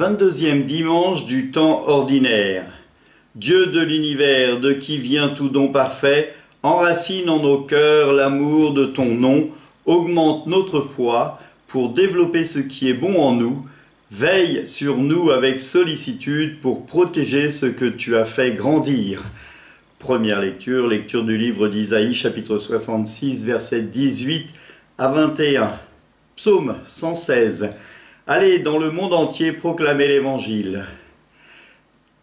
22e dimanche du temps ordinaire. Dieu de l'univers, de qui vient tout don parfait, enracine en nos cœurs l'amour de ton nom, augmente notre foi pour développer ce qui est bon en nous, veille sur nous avec sollicitude pour protéger ce que tu as fait grandir. Première lecture, lecture du livre d'Isaïe, chapitre 66, versets 18 à 21. Psaume 116. Allez dans le monde entier proclamer l'Évangile.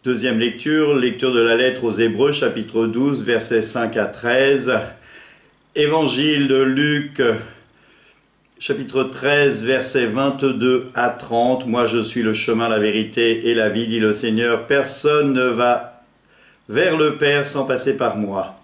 Deuxième lecture, lecture de la lettre aux Hébreux, chapitre 12, versets 5 à 13. Évangile de Luc, chapitre 13, versets 22 à 30. Moi je suis le chemin, la vérité et la vie, dit le Seigneur. Personne ne va vers le Père sans passer par moi.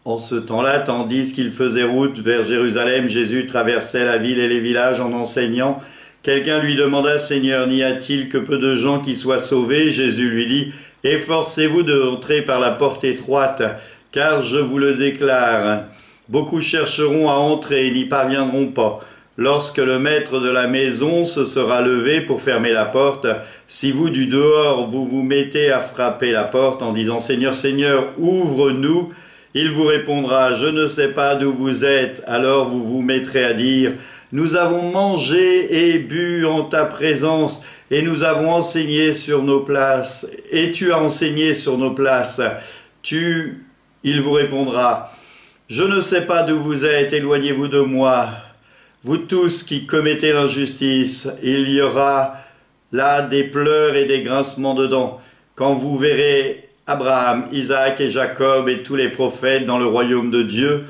En ce temps-là, tandis qu'il faisait route vers Jérusalem, Jésus traversait la ville et les villages en enseignant. Quelqu'un lui demanda, « Seigneur, n'y a-t-il que peu de gens qui soient sauvés ?» Jésus lui dit, « Efforcez-vous d'entrer par la porte étroite, car je vous le déclare, beaucoup chercheront à entrer et n'y parviendront pas. Lorsque le maître de la maison se sera levé pour fermer la porte, si vous du dehors vous vous mettez à frapper la porte en disant, « Seigneur, Seigneur, ouvre-nous », il vous répondra, « Je ne sais pas d'où vous êtes. » Alors vous vous mettrez à dire, « Nous avons mangé et bu en ta présence, et nous avons enseigné sur nos places, et tu as enseigné sur nos places. » Il vous répondra, « Je ne sais pas d'où vous êtes, éloignez-vous de moi. Vous tous qui commettez l'injustice, il y aura là des pleurs et des grincements de dents, quand vous verrez Abraham, Isaac et Jacob et tous les prophètes dans le royaume de Dieu,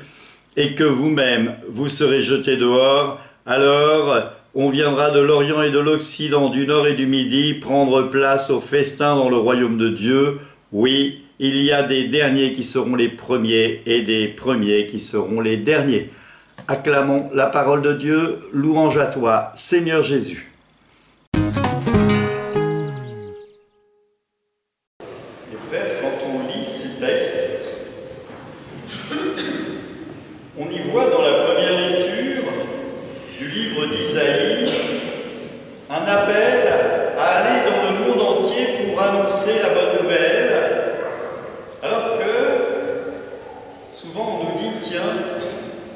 et que vous-même vous serez jetés dehors. Alors on viendra de l'Orient et de l'Occident, du Nord et du Midi, prendre place au festin dans le royaume de Dieu. Oui, il y a des derniers qui seront les premiers et des premiers qui seront les derniers. » Acclamons la parole de Dieu, louange à toi, Seigneur Jésus. Les frères, quand on lit ces textes, on y voit dans la première lecture du livre d'Isaïe un appel à aller dans le monde entier pour annoncer la bonne nouvelle, alors que souvent on nous dit, tiens,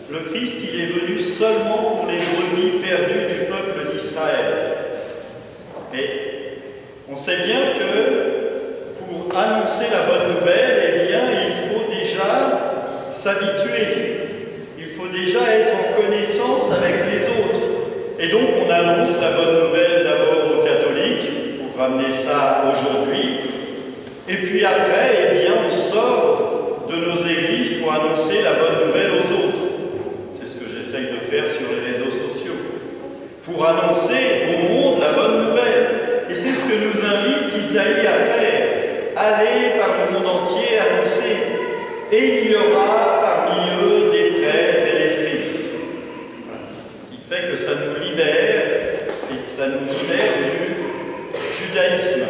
le Christ, il est venu seulement pour les brebis perdues du peuple d'Israël. Et on sait bien que pour annoncer la bonne nouvelle, eh bien, il faut déjà s'habituer. Il faut déjà être en connaissance avec les autres. Et donc, on annonce la bonne nouvelle d'abord aux catholiques, pour ramener ça aujourd'hui. Et puis après, eh bien, on sort de nos églises pour annoncer la bonne nouvelle aux autres. De faire sur les réseaux sociaux, pour annoncer au monde la bonne nouvelle. Et c'est ce que nous invite Isaïe à faire. Allez par le monde entier annoncer. Et il y aura parmi eux des prêtres et des scribes. Ce qui fait que ça nous libère, et que ça nous libère du judaïsme.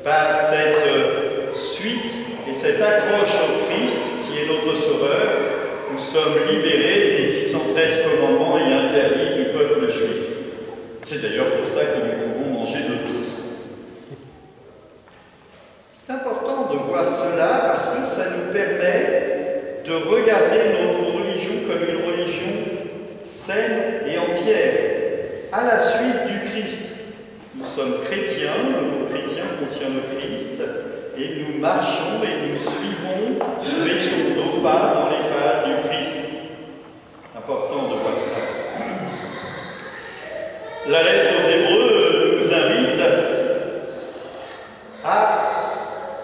Par cette suite et cette accroche au Christ, qui est notre Sauveur, nous sommes libérés des 613 commandements et interdits du peuple juif. C'est d'ailleurs pour ça que nous pouvons manger de tout. C'est important de voir cela parce que ça nous permet de regarder notre religion comme une religion saine et entière, à la suite du Christ. Nous sommes chrétiens, le mot chrétien contient le Christ, et nous marchons et nous suivons, nous mettons nos pas dans les pas du Christ. Important de voir ça. La lettre aux Hébreux nous invite à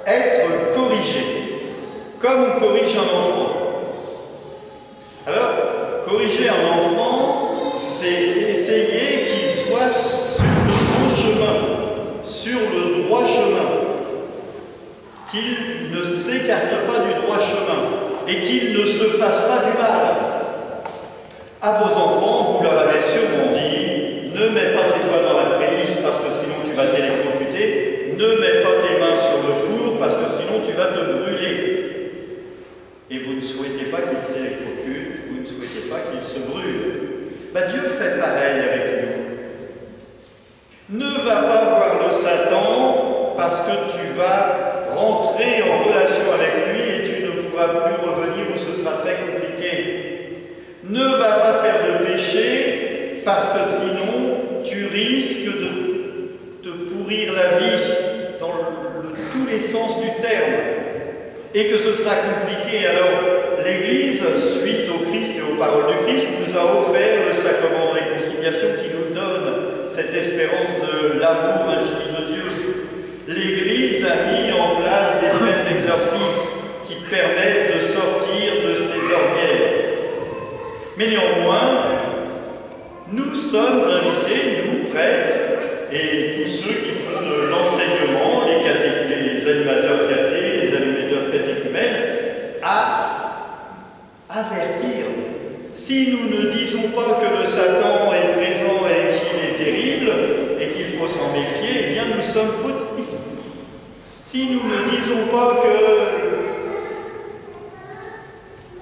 être corrigés, comme on corrige un enfant. Alors, corriger un enfant, c'est essayer qu'il soit sur le bon chemin, sur le droit chemin, qu'il ne s'écarte pas du droit chemin et qu'il ne se fasse pas du mal. À vos enfants, vous leur avez sûrement dit, ne mets pas tes doigts dans la prise parce que sinon tu vas t'électrocuter, ne mets pas tes mains sur le four parce que sinon tu vas te brûler. Et vous ne souhaitez pas qu'il s'électrocute, vous ne souhaitez pas qu'il se brûle. Dieu fait pareil avec nous. Ne va pas voir le parce que tu vas rentrer en relation avec lui et tu ne pourras plus revenir ou ce sera très compliqué. Ne va pas faire de péché parce que sinon tu risques de te pourrir la vie dans tous les sens du terme et que ce sera compliqué. Alors l'Église, suite au Christ et aux paroles du Christ, nous a offert le sacrement de réconciliation qui nous donne cette espérance de l'amour infini de Dieu. L'Église a mis en place des prêtres exorcistes qui permettent de sortir de ces orgueils. Mais néanmoins, nous sommes invités, nous prêtres, et tous ceux qui font de l'enseignement, les animateurs cathés, les animateurs catéchumènes, à avertir. Si nous ne disons pas que le Satan est présent et qu'il est terrible et qu'il faut s'en méfier, eh bien nous sommes fautifs. Si nous ne disons pas que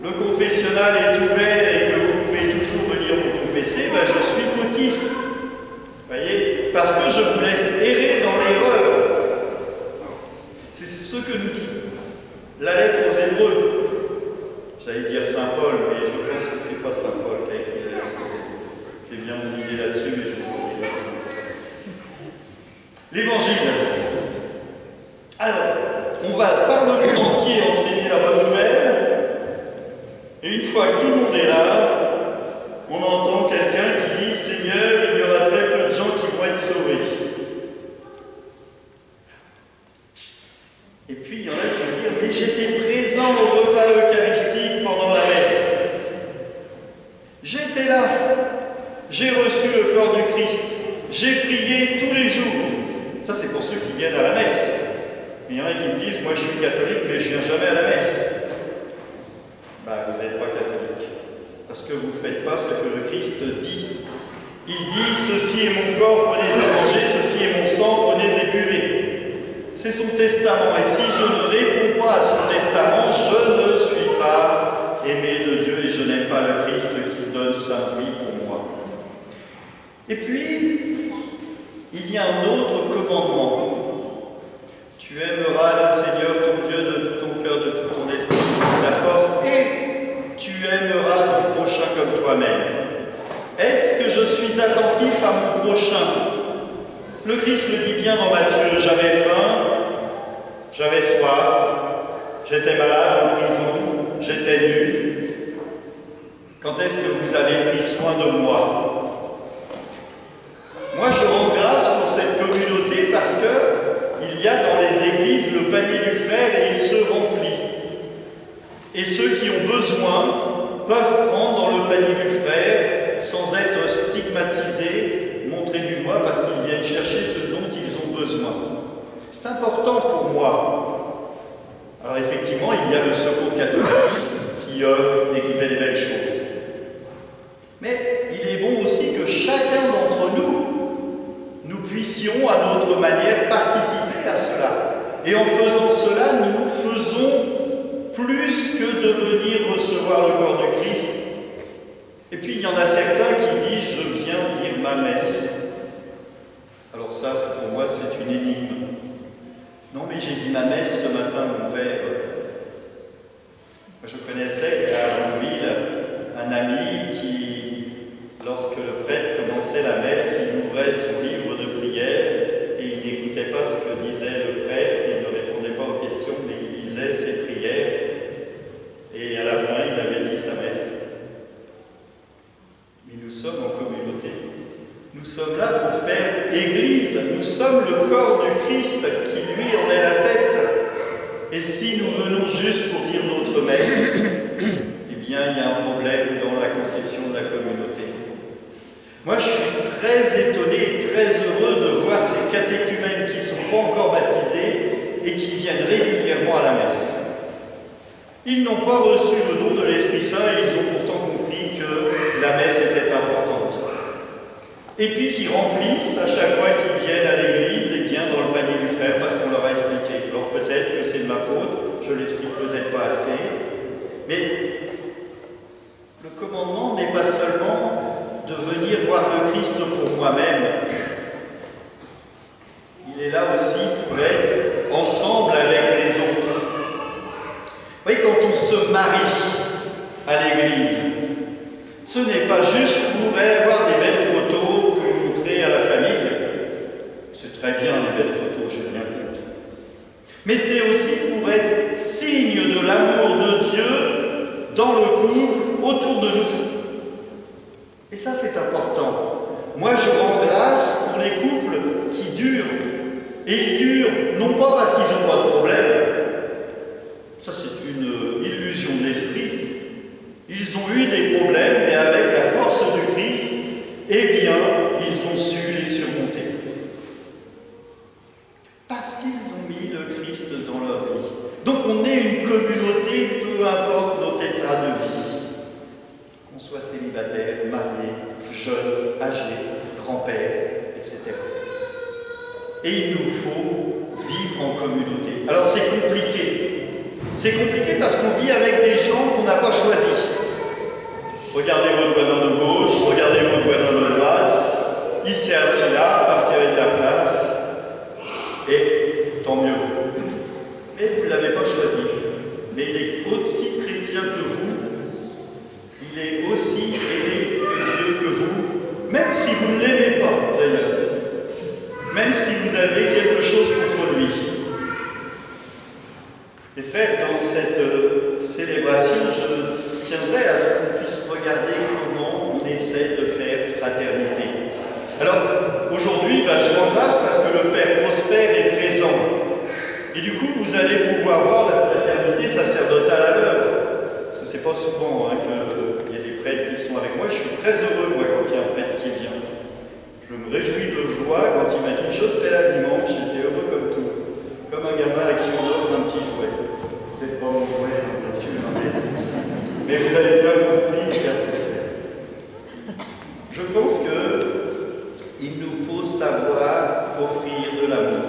le confessionnal est ouvert et que vous pouvez toujours venir vous confesser, ben je suis fautif. Voyez, parce que je vous laisse errer dans l'erreur. C'est ce que nous dit la lettre aux Hébreux. J'allais dire Saint Paul, mais je pense que c'est pas Saint Paul qui a écrit la lettre aux Hébreux. J'ai bien mon idée là-dessus, mais je vous en dis pas. L'Évangile. Alors, on va par le monde entier enseigner la bonne nouvelle, et une fois que tout le monde est là, on entend quelqu'un qui dit « Seigneur, il y aura très peu de gens qui vont être sauvés. » Et puis il y en a qui vont dire « Mais j'étais présent au repas eucharistique pendant la messe. J'étais là. J'ai reçu le corps du Christ. J'ai prié tous les jours. » Ça, c'est pour ceux qui viennent à la messe. Il y en a qui me disent « Moi, je suis catholique, mais je ne viens jamais à la messe. » Ben, vous n'êtes pas catholique. Parce que vous ne faites pas ce que le Christ dit. Il dit « Ceci est mon corps, prenez et mangez, ceci est mon sang, prenez et buvez. » C'est son testament. Et si je ne réponds pas à son testament, je ne suis pas aimé de Dieu et je n'aime pas le Christ qui donne sa vie pour moi. Et puis, il y a un autre commandement. Tu aimeras le Seigneur ton Dieu de tout ton cœur, de tout ton esprit, de toute ta force, et tu aimeras ton prochain comme toi-même. Est-ce que je suis attentif à mon prochain? Le Christ le dit bien dans Matthieu, j'avais faim, j'avais soif, j'étais malade en prison, j'étais nu. Quand est-ce que vous avez pris soin de moi? Moi, je rends grâce pour cette communauté parce qu'il y a dans les églises le panier du frère et il se remplit. Et ceux qui ont besoin peuvent prendre dans le panier du frère sans être stigmatisés, montrés du doigt parce qu'ils viennent chercher ce dont ils ont besoin. C'est important pour moi. Alors effectivement, il y a le Secours catholique qui œuvre et qui fait des belles choses. Mais il est bon aussi que chacun d'entre nous puissions à notre manière participer à cela. Et en faisant cela, nous faisons plus que de venir recevoir le corps du Christ. Et puis il y en a certains qui disent « je viens dire ma messe ». Alors ça, pour moi, c'est une énigme. Non mais j'ai dit ma messe ce matin, mon père. Moi, je connaissais à Bouville un ami qui, lorsque le prêtre commençait la messe, il ouvrait son livre de prière et il n'écoutait pas ce que disait le prêtre, il ne répondait pas aux questions, mais il lisait ses prières et à la fin, il avait dit sa messe. Mais nous sommes en communauté. Nous sommes là pour faire Église. Nous sommes le corps du Christ qui, lui, en est la tête. Et si nous venons juste pour dire notre messe, eh bien, il y a un problème dans la conception de la communauté. Moi, je suis très étonné et très heureux de voir ces catéchumènes qui ne sont pas encore baptisés et qui viennent régulièrement à la messe. Ils n'ont pas reçu le don de l'Esprit Saint et ils ont pourtant compris que la messe était importante. Et puis qui remplissent à chaque fois qu'ils viennent à l'église et bien dans le panier du frère parce qu'on leur a expliqué. Alors peut-être que c'est de ma faute, je l'explique peut-être pas assez, mais le commandement n'est pas seulement de venir voir le Christ pour moi-même. Il est là aussi pour être se marie à l'église, ce n'est pas juste pour avoir des belles photos pour montrer à la famille. C'est très bien les belles photos, j'ai rien contre. Mais c'est aussi pour être signe de l'amour de Dieu dans le couple autour de nous. Et ça, c'est important. Moi, je rends grâce pour les couples qui durent. Et ils durent, non pas parce qu'ils n'ont pas de problème. Ça, c'est une illusion de l'esprit. Ils ont eu des problèmes, mais avec la force du Christ, eh bien, ils ont su les surmonter. Parce qu'ils ont mis le Christ dans leur vie. Donc, on est une communauté, peu importe notre état de vie. Qu'on soit célibataire, marié, jeune, âgé, grand-père, etc. Et il nous faut vivre en communauté. Alors c'est compliqué. C'est compliqué parce qu'on vit avec des gens qu'on n'a pas choisis. Regardez votre voisin de gauche, regardez votre voisin de droite. Il s'est assis là parce qu'il y avait de la place. Et tant mieux. Mais vous ne l'avez pas choisi. Mais il est aussi chrétien que vous. Il est aussi aimé de Dieu que vous, même si vous ne l'aimez pas d'ailleurs, même si vous avez quelque chose contre lui. Et frères, dans cette célébration, je tiendrai à ce qu'on puisse regarder comment on essaie de faire fraternité. Alors, aujourd'hui, je rends grâce parce que le Père Prosper est présent. Et du coup, vous allez pouvoir voir la fraternité sacerdotale à l'œuvre. Parce que c'est pas souvent qu'il y a des prêtres qui sont avec moi. Je suis très heureux, moi, quand il y a un prêtre qui vient. Je me réjouis de joie quand il m'a dit « Je serai là dimanche », j'étais heureux comme tout. Comme un gamin à qui on offre un petit jouet. Peut-être pas mon jouet, bien sûr, mais vous avez bien compris. Je pense qu'il nous faut savoir offrir de l'amour.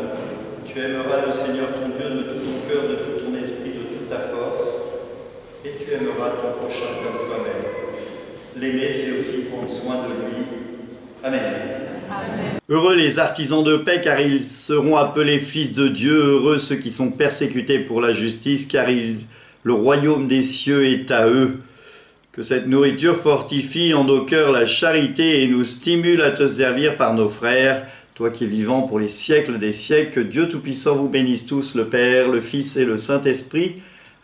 Tu aimeras le Seigneur ton Dieu de tout ton cœur, de tout ton esprit, de toute ta force. Et tu aimeras ton prochain comme toi-même. L'aimer, c'est aussi prendre soin de lui. Amen. Amen. Heureux les artisans de paix, car ils seront appelés fils de Dieu. Heureux ceux qui sont persécutés pour la justice, car le royaume des cieux est à eux. Que cette nourriture fortifie en nos cœurs la charité et nous stimule à te servir par nos frères. Toi qui es vivant pour les siècles des siècles, que Dieu Tout-Puissant vous bénisse tous, le Père, le Fils et le Saint-Esprit.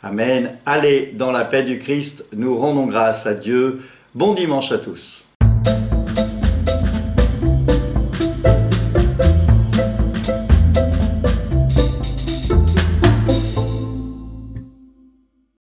Amen. Allez dans la paix du Christ, nous rendons grâce à Dieu. Bon dimanche à tous.